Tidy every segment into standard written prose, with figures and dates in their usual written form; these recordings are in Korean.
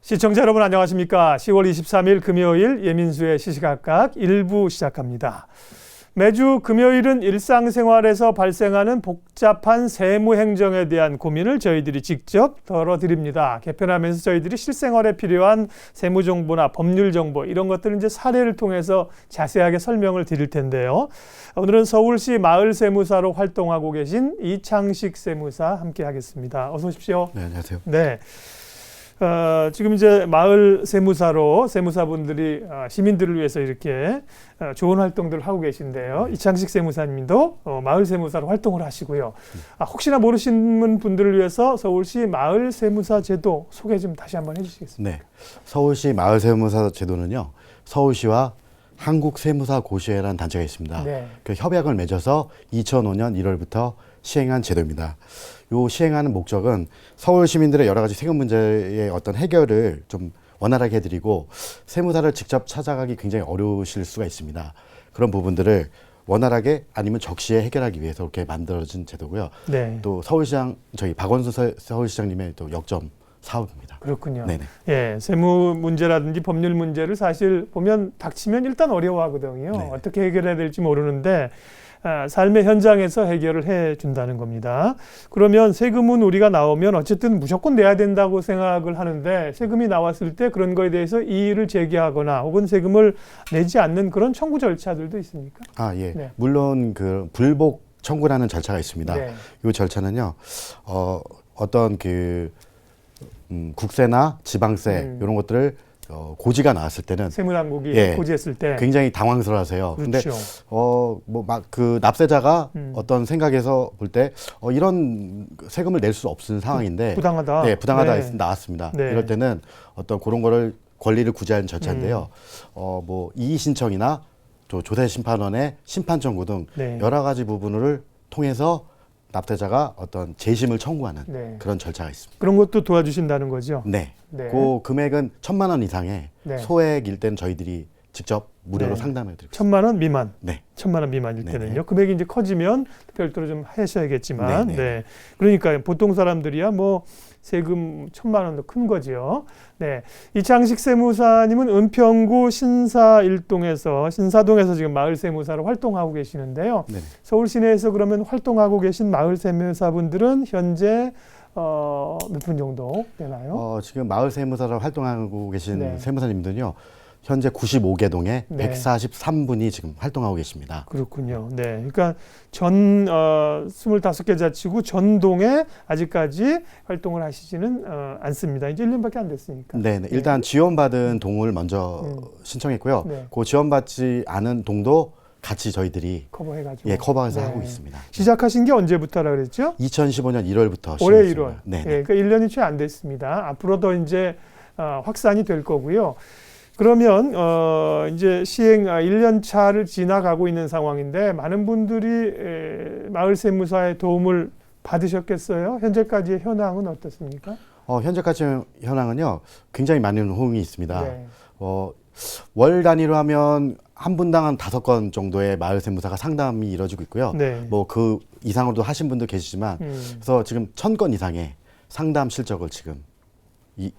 시청자 여러분 안녕하십니까? 10월 23일 금요일 예민수의 시시각각 1부 시작합니다. 매주 금요일은 일상생활에서 발생하는 복잡한 세무행정에 대한 고민을 저희들이 직접 덜어드립니다. 개편하면서 저희들이 실생활에 필요한 세무정보나 법률정보 이런 것들을 이제 사례를 통해서 자세하게 설명을 드릴 텐데요. 오늘은 서울시 마을세무사로 활동하고 계신 이창식 세무사 함께 하겠습니다. 어서 오십시오. 네, 안녕하세요. 네. 지금 이제 마을 세무사로 세무사분들이 시민들을 위해서 이렇게 좋은 활동들을 하고 계신데요. 이창식 세무사님도 마을 세무사로 활동을 하시고요. 혹시나 모르시는 분들을 위해서 서울시 마을 세무사 제도 소개 좀 다시 한번 해주시겠습니까? 네, 서울시 마을 세무사 제도는요, 서울시와 한국세무사고시회라는 단체가 있습니다. 네. 그 협약을 맺어서 2005년 1월부터 시행한 제도입니다. 요 시행하는 목적은 서울 시민들의 여러 가지 세금 문제의 어떤 해결을 좀 원활하게 해드리고 세무사를 직접 찾아가기 굉장히 어려우실 수가 있습니다. 그런 부분들을 원활하게 아니면 적시에 해결하기 위해서 이렇게 만들어진 제도고요. 네. 또 서울시장 저희 박원순 서울시장님의 또 역점 사업입니다. 그렇군요. 네네. 예, 세무 문제라든지 법률 문제를 사실 보면 닥치면 일단 어려워하거든요. 네. 어떻게 해결해야 될지 모르는데 삶의 현장에서 해결을 해준다는 겁니다. 그러면 세금은 우리가 나오면 어쨌든 무조건 내야 된다고 생각을 하는데 세금이 나왔을 때 그런 거에 대해서 이의를 제기하거나 혹은 세금을 내지 않는 그런 청구 절차들도 있습니까? 예. 네. 물론 그 불복 청구라는 절차가 있습니다. 네. 이 절차는요, 어떤 그 국세나 지방세 이런 것들을 고지가 나왔을 때는 세무당국이 예, 고지했을 때 굉장히 당황스러워하세요. 근데 그렇죠. 뭐 막 그 납세자가 어떤 생각에서 볼 때 이런 세금을 낼 수 없는 상황인데 부당하다. 네, 부당하다 네. 나왔습니다. 네. 이럴 때는 어떤 그런 거를 권리를 구제하는 절차인데요. 뭐 이의 신청이나 또 조세심판원의 심판 청구 등 네. 여러 가지 부분을 통해서 납세자가 어떤 재심을 청구하는 네. 그런 절차가 있습니다. 그런 것도 도와주신다는 거죠. 네. 네. 그 금액은 1,000만 원 이상의 네. 소액일 때는 저희들이 직접 무료로 네. 상담해 드리고 있습니다. 1,000만 원 미만. 네. 1,000만 원 미만일 네네. 때는요. 금액이 이제 커지면 별도로 좀 하셔야겠지만, 네네. 네. 그러니까 보통 사람들이야 뭐 세금 1,000만 원도 큰 거죠. 네. 이창식 세무사님은 은평구 신사동에서 지금 마을 세무사로 활동하고 계시는데요. 네네. 서울 시내에서 그러면 활동하고 계신 마을 세무사분들은 현재 몇 분 정도 되나요? 지금 마을 세무사로 활동하고 계신 네. 세무사님들은요, 현재 95개 동에 네. 143분이 지금 활동하고 계십니다. 그렇군요. 네. 그러니까 25개 자치구 전동에 아직까지 활동을 하시지는 않습니다. 이제 1년밖에 안 됐으니까. 네, 일단 지원받은 동을 먼저 신청했고요. 네. 그 지원받지 않은 동도 같이 저희들이 커버해가지고. 커버해서 네. 하고 있습니다. 시작하신 게 언제부터라 그랬죠? 2015년 1월부터 올해 시작했습니다. 1월. 네. 예, 그러니까 1년이 채 안 됐습니다. 앞으로 더 이제 확산이 될 거고요. 그러면 이제 시행 1년 차를 지나가고 있는 상황인데 많은 분들이 마을 세무사의 도움을 받으셨겠어요? 현재까지의 현황은 어떻습니까? 현재까지 현황은요, 굉장히 많은 호응이 있습니다. 네. 월 단위로 하면 한 분당 한 5건 정도의 마을 세무사가 상담이 이루어지고 있고요. 네. 뭐 그 이상으로도 하신 분도 계시지만, 그래서 지금 1,000건 이상의 상담 실적을 지금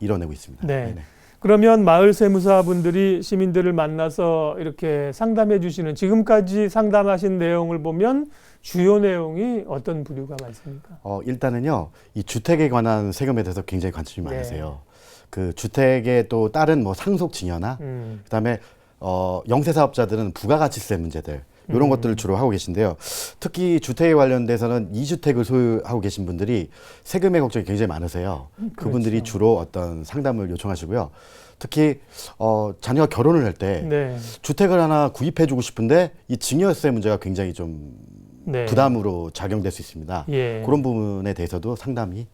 이뤄내고 있습니다. 네. 네네. 그러면 마을 세무사분들이 시민들을 만나서 이렇게 상담해 주시는 지금까지 상담하신 내용을 보면 주요 내용이 어떤 부류가 많습니까? 일단은요, 이 주택에 관한 세금에 대해서 굉장히 관심이 네. 많으세요. 그 주택에 또 다른 뭐 상속 증여나 그다음에 영세사업자들은 부가가치세 문제들 이런 것들을 주로 하고 계신데요. 특히 주택에 관련돼서는 2주택을 소유하고 계신 분들이 세금의 걱정이 굉장히 많으세요. 그분들이 그렇죠. 주로 어떤 상담을 요청하시고요. 특히 자녀가 결혼을 할 때 네. 주택을 하나 구입해주고 싶은데 이 증여세 문제가 굉장히 좀 네. 부담으로 작용될 수 있습니다. 예. 그런 부분에 대해서도 상담이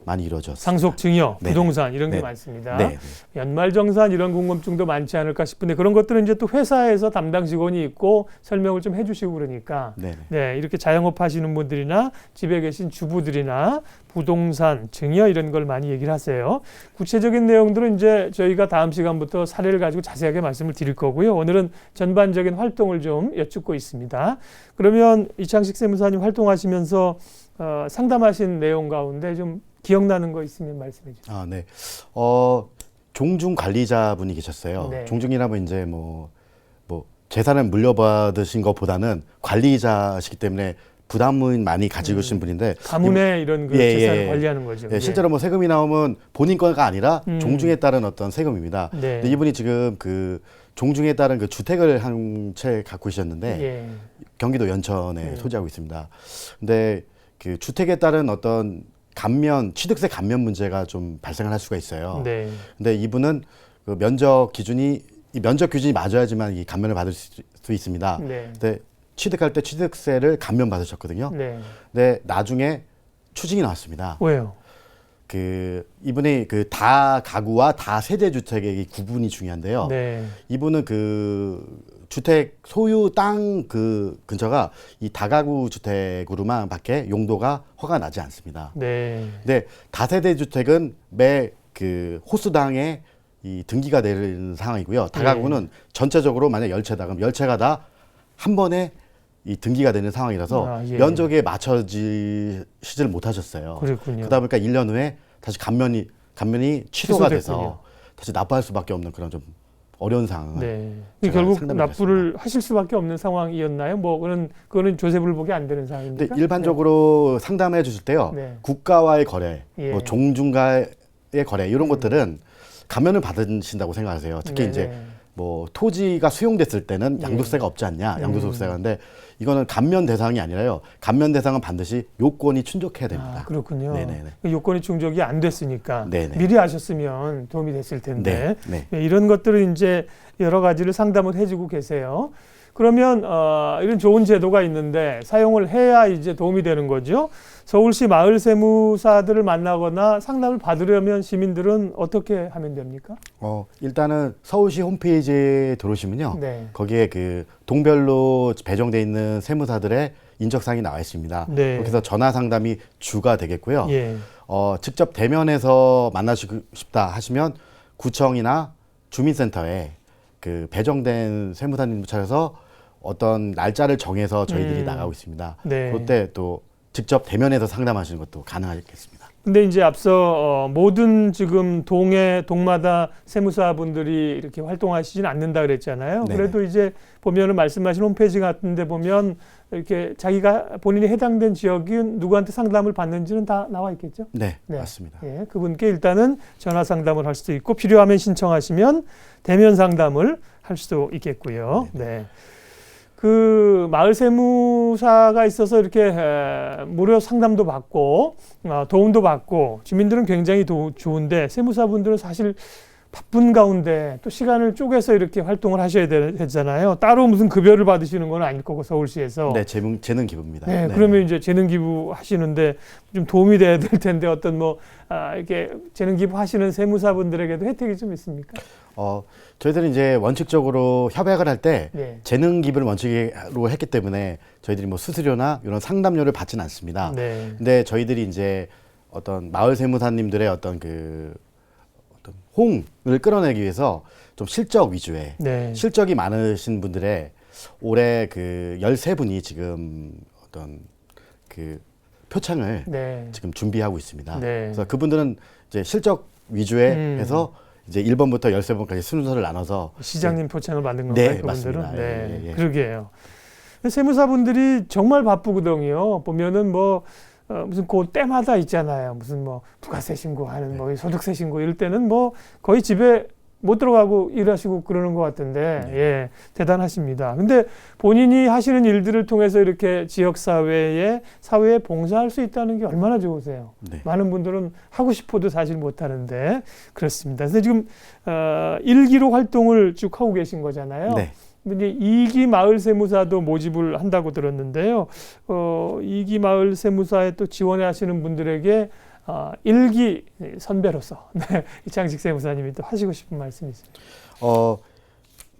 많이 이루어졌습니다. 상속 증여, 네. 부동산 이런 게 네. 많습니다. 네. 연말정산 이런 궁금증도 많지 않을까 싶은데 그런 것들은 이제 또 회사에서 담당 직원이 있고 설명을 좀 해주시고 그러니까 네. 네, 이렇게 자영업 하시는 분들이나 집에 계신 주부들이나 부동산, 증여 이런 걸 많이 얘기를 하세요. 구체적인 내용들은 이제 저희가 다음 시간부터 사례를 가지고 자세하게 말씀을 드릴 거고요. 오늘은 전반적인 활동을 좀 여쭙고 있습니다. 그러면 이창식 세무사님 활동하시면서 상담하신 내용 가운데 좀 기억나는 거 있으면 말씀해 주세요. 네. 종중 관리자분이 계셨어요. 네. 종중이라면 이제 뭐 재산을 물려받으신 것보다는 관리자시기 때문에 부담은 많이 가지고 계신 분인데 가문의 이런 그 재산을 관리하는 거죠. 예, 실제로 뭐 세금이 나오면 본인 거가 아니라 음. 종중에 따른 어떤 세금입니다. 네. 근데 이분이 지금 그 종중에 따른 그 주택을 한 채 갖고 계셨는데 예. 경기도 연천에 소지하고 있습니다. 근데 그 주택에 따른 어떤 취득세 감면 문제가 좀 발생을 할 수가 있어요. 네. 근데 이분은 그 면적 기준이 맞아야지만 이 감면을 받을 수 있습니다. 네. 근데 취득할 때 취득세를 감면 받으셨거든요. 네. 근데 나중에 추징이 나왔습니다. 왜요? 그 이분이 그 다가구와 다세대 주택의 구분이 중요한데요. 네. 이분은 그 주택 소유 땅 그 근처가 이 다가구 주택으로만 밖에 용도가 허가 나지 않습니다. 네. 근데 다세대 주택은 매 그 호수당에 이 등기가 되는 상황이고요. 다가구는 전체적으로 만약 열채다 그럼 열채가 다 한 번에 이 등기가 되는 상황이라서 예. 면적에 맞춰지지를 못하셨어요. 그렇군요. 그러다 보니까 1년 후에 다시 감면이 취소가 취소됐군요. 돼서 다시 납부할 수밖에 없는 그런 좀 어려운 상황을 네. 제가 결국 상담을 납부를 하실 수밖에 없는 상황이었나요? 뭐 그거는 조세불복이 안 되는 상황입니까? 근데 일반적으로 상담해 주실 때요. 네. 국가와의 거래, 예. 뭐 종중과의 거래 이런 것들은 감면을 받으신다고 생각하세요. 특히 네, 이제 네. 뭐 토지가 수용됐을 때는 양도세가 없지 않냐, 양도소득세가. 근데 이거는 감면 대상이 아니라요. 감면 대상은 반드시 요건이 충족해야 됩니다. 아, 그렇군요. 네네네. 그 요건이 충족이 안 됐으니까 네네. 미리 아셨으면 도움이 됐을 텐데 네. 네, 이런 것들을 이제 여러 가지를 상담을 해주고 계세요. 그러면 이런 좋은 제도가 있는데 사용을 해야 이제 도움이 되는 거죠. 서울시 마을 세무사들을 만나거나 상담을 받으려면 시민들은 어떻게 하면 됩니까? 일단은 서울시 홈페이지에 들어오시면요. 네. 거기에 그 동별로 배정돼 있는 세무사들의 인적사항이 나와 있습니다. 네. 그래서 전화 상담이 주가 되겠고요. 예. 직접 대면해서 만나시고 싶다 하시면 구청이나 주민센터에 그 배정된 세무사님 찾아서 어떤 날짜를 정해서 저희들이 나가고 있습니다. 네. 그때 또 직접 대면해서 상담하시는 것도 가능하겠습니다. 근데 이제 앞서 모든 지금 동마다 세무사분들이 이렇게 활동하시진 않는다 그랬잖아요. 네네. 그래도 이제 보면은 말씀하신 홈페이지 같은데 보면 이렇게 자기가 본인이 해당된 지역인 누구한테 상담을 받는지는 다 나와 있겠죠? 네, 네. 맞습니다. 예, 그분께 일단은 전화 상담을 할 수도 있고 필요하면 신청하시면 대면 상담을 할 수도 있겠고요. 네. 그 마을 세무사가 있어서 이렇게 무료 상담도 받고 도움도 받고 주민들은 굉장히 좋은데 세무사분들은 사실 바쁜 가운데 또 시간을 쪼개서 이렇게 활동을 하셔야 되잖아요. 따로 무슨 급여를 받으시는 건 아닐 거고 서울시에서. 네, 재능 기부입니다. 네, 그러면 이제 재능 기부 하시는데 좀 도움이 돼야 될 텐데 어떤 이렇게 재능 기부 하시는 세무사분들에게도 혜택이 좀 있습니까? 저희들은 이제 원칙적으로 협약을 할 때 네. 재능 기부를 원칙으로 했기 때문에 저희들이 뭐 수수료나 이런 상담료를 받지는 않습니다. 네. 근데 저희들이 이제 어떤 마을 세무사님들의 어떤 호응을 끌어내기 위해서 좀 실적 위주의 네. 실적이 많으신 분들의 올해 그 13분이 지금 어떤 그 표창을 네. 지금 준비하고 있습니다. 네. 그래서 그분들은 이제 실적 위주의 해서 이제 1번부터 13번까지 순서를 나눠서 시장님 표창을 만든 건가요? 네, 그분들은? 맞습니다. 네, 예. 그러게요. 세무사분들이 정말 바쁘거든요. 보면은 무슨 그 때마다 있잖아요. 무슨 부가세 신고하는 소득세 신고 이럴 때는 거의 집에 못 들어가고 일하시고 그러는 것 같은데 예, 대단하십니다. 근데 본인이 하시는 일들을 통해서 이렇게 사회에 봉사할 수 있다는 게 얼마나 좋으세요. 네. 많은 분들은 하고 싶어도 사실 못 하는데 그렇습니다. 그래서 지금 1기로 활동을 쭉 하고 계신 거잖아요. 네. 근데 이제 2기 마을 세무사도 모집을 한다고 들었는데요. 2기 마을 세무사에 또 지원해 하시는 분들에게 1기 선배로서 이창식 세무사님이 또 하시고 싶은 말씀이 있습니다.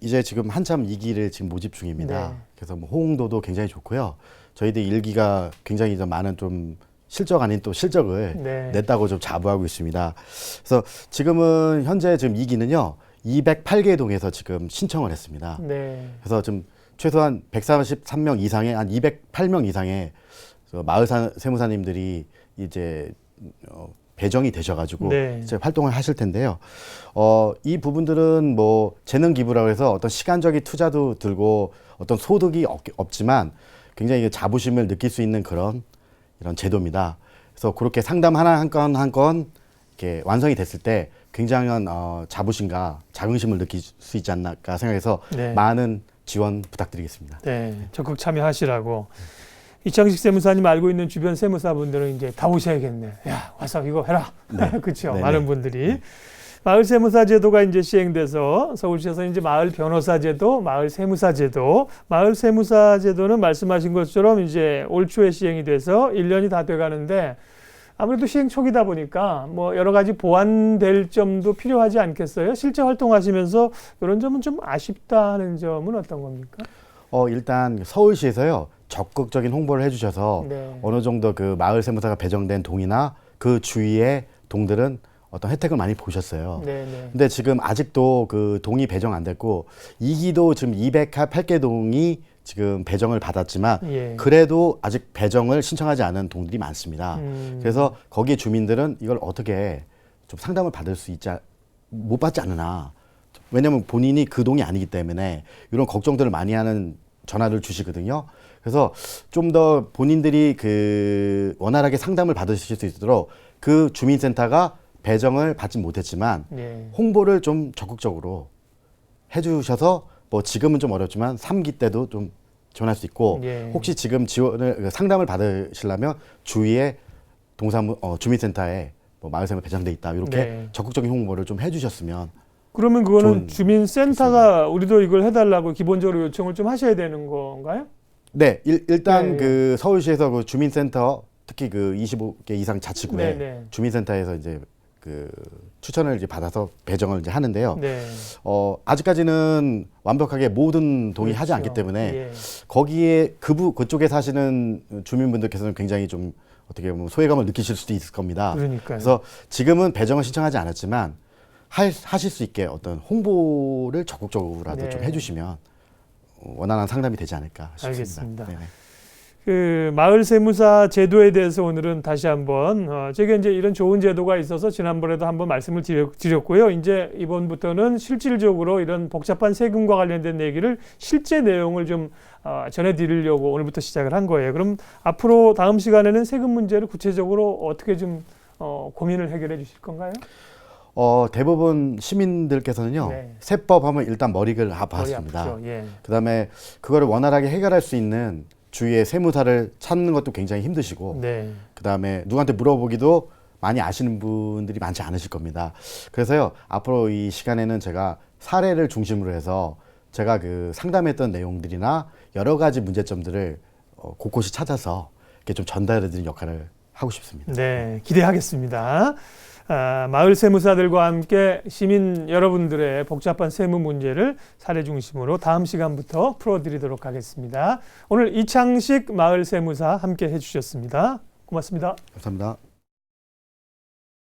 이제 지금 한참 2기를 지금 모집 중입니다. 네. 그래서 호응도도 굉장히 좋고요. 저희들 1기가 굉장히 좀 많은 좀 실적 아닌 또 실적을 네. 냈다고 좀 자부하고 있습니다. 그래서 지금은 현재 지금 2기는요. 208개 동에서 지금 신청을 했습니다. 네. 그래서 좀 최소한 143명 이상의 한 208명 이상의 마을 세무사님들이 이제 배정이 되셔가지고 네. 이제 활동을 하실 텐데요. 이 부분들은 뭐 재능 기부라고 해서 어떤 시간적인 투자도 들고 어떤 소득이 없지만 굉장히 자부심을 느낄 수 있는 그런 이런 제도입니다. 그래서 그렇게 상담 하나 한 건 한 건 이렇게 완성이 됐을 때 굉장한 자부심과 자긍심을 느낄 수 있지 않을까 생각해서 네. 많은 지원 부탁드리겠습니다. 네, 적극 참여하시라고. 이창식 세무사님 알고 있는 주변 세무사분들은 이제 다 오셔야겠네. 야, 와서 이거 해라. 네. 그렇죠. 네네. 많은 분들이. 마을 세무사 제도가 이제 시행돼서 서울시에서 이제 마을 변호사 제도, 마을 세무사 제도, 마을 세무사 제도는 말씀하신 것처럼 이제 올 초에 시행이 돼서 1년이 다 돼 가는데 아무래도 시행 초기다 보니까 뭐 여러 가지 보완될 점도 필요하지 않겠어요? 실제 활동하시면서 이런 점은 좀 아쉽다 하는 점은 어떤 겁니까? 일단 서울시에서요 적극적인 홍보를 해주셔서 네. 어느 정도 그 마을 세무사가 배정된 동이나 그 주위의 동들은 어떤 혜택을 많이 보셨어요. 네네. 근데 지금 아직도 그 동이 배정 안 됐고 2기도 지금 208개 동이 지금 배정을 받았지만 예. 그래도 아직 배정을 신청하지 않은 동들이 많습니다. 그래서 거기 주민들은 이걸 어떻게 좀 상담을 받을 수 있지 못 받지 않으나 왜냐하면 본인이 그 동이 아니기 때문에 이런 걱정들을 많이 하는 전화를 주시거든요. 그래서 좀 더 본인들이 그 원활하게 상담을 받으실 수 있도록 그 주민센터가 배정을 받지 못했지만 예. 홍보를 좀 적극적으로 해주셔서 뭐 지금은 좀 어렵지만 3기 때도 좀 지원할 수 있고 예. 혹시 지금 지원을 상담을 받으시려면 주위에 주민센터에 뭐 마을세무 배정돼 있다 이렇게 네. 적극적인 홍보를 좀 해주셨으면 그러면 그거는 좋은 주민센터가 우리도 이걸 해달라고 기본적으로 요청을 좀 하셔야 되는 건가요? 네 일단 네. 그 서울시에서 그 주민센터 특히 그 25개 이상 자치구에 네. 주민센터에서 이제 그 추천을 이제 받아서 배정을 이제 하는데요. 네. 아직까지는 완벽하게 모든 동의 하지 그렇죠. 않기 때문에 예. 거기에 그쪽에 사시는 주민분들께서는 굉장히 좀 어떻게 보면 소외감을 느끼실 수도 있을 겁니다. 그러니까요. 그래서 지금은 배정을 신청하지 않았지만 하실 수 있게 어떤 홍보를 적극적으로라도 네. 좀 해주시면 원활한 상담이 되지 않을까 싶습니다. 알겠습니다. 네네. 그 마을 세무사 제도에 대해서 오늘은 다시 한번 제가 이제 이런 좋은 제도가 있어서 지난번에도 한번 말씀을 드렸고요. 이제 이번부터는 실질적으로 이런 복잡한 세금과 관련된 얘기를 실제 내용을 좀 전해드리려고 오늘부터 시작을 한 거예요. 그럼 앞으로 다음 시간에는 세금 문제를 구체적으로 어떻게 좀 고민을 해결해 주실 건가요? 대부분 시민들께서는요 네. 세법하면 일단 머리를 머리 아파하십니다. 아프죠. 예. 그다음에 그거를 원활하게 해결할 수 있는 주위의 세무사를 찾는 것도 굉장히 힘드시고 네. 그다음에 누구한테 물어보기도 많이 아시는 분들이 많지 않으실 겁니다. 그래서요 앞으로 이 시간에는 제가 사례를 중심으로 해서 제가 그 상담했던 내용들이나 여러 가지 문제점들을 곳곳이 찾아서 이렇게 좀 전달해드리는 역할을 하고 싶습니다. 네, 기대하겠습니다. 마을 세무사들과 함께 시민 여러분들의 복잡한 세무 문제를 사례 중심으로 다음 시간부터 풀어드리도록 하겠습니다. 오늘 이창식 마을 세무사 함께 해주셨습니다. 고맙습니다. 감사합니다.